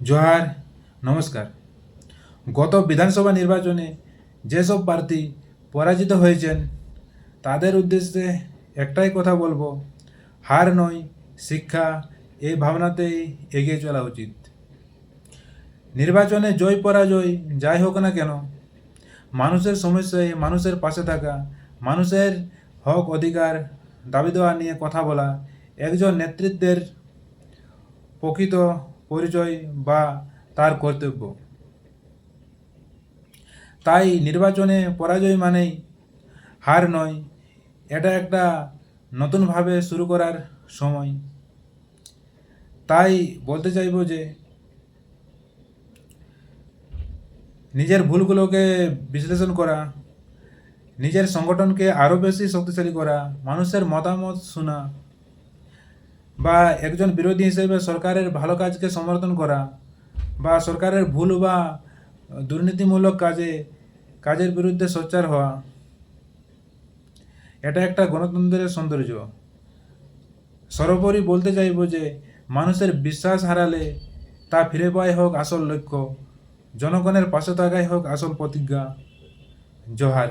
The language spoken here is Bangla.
জোহার, নমস্কার। গত বিধানসভা নির্বাচনে যেসব প্রার্থী পরাজিত হয়েছেন তাদের উদ্দেশ্যে একটাই কথা বলবো, হার নয় শিক্ষা, এই ভাবনাতেই এগিয়ে চলা উচিত। নির্বাচনে জয় পরাজয় যাই হোক না কেন, মানুষের সমস্যায় মানুষের পাশে থাকা, মানুষের হক অধিকার দাবি দেওয়া নিয়ে কথা বলা একজন নেতৃত্বের প্রকৃত পরিচয় বা তার কর্তব্য। তাই নির্বাচনে পরাজয় মানেই হার নয়, এটা একটা নতুনভাবে শুরু করার সময়। তাই বলতে চাইব যে নিজের ভুলগুলোকে বিশ্লেষণ করা, নিজের সংগঠনকে আরও বেশি শক্তিশালী করা, মানুষের মতামত শোনা, বা একজন বিরোধী হিসেবে সরকারের ভালো কাজকে সমর্থন করা, বা সরকারের ভুল বা দুর্নীতিমূলক কাজের বিরুদ্ধে সোচ্চার হওয়া, এটা একটা গণতন্ত্রের সৌন্দর্য। সর্বোপরি বলতে চাইব যে মানুষের বিশ্বাস হারালে তা ফিরে পাওয়াই হোক আসল লক্ষ্য, জনগণের পাশে থাকাই হোক আসল প্রতিজ্ঞা। জোহার।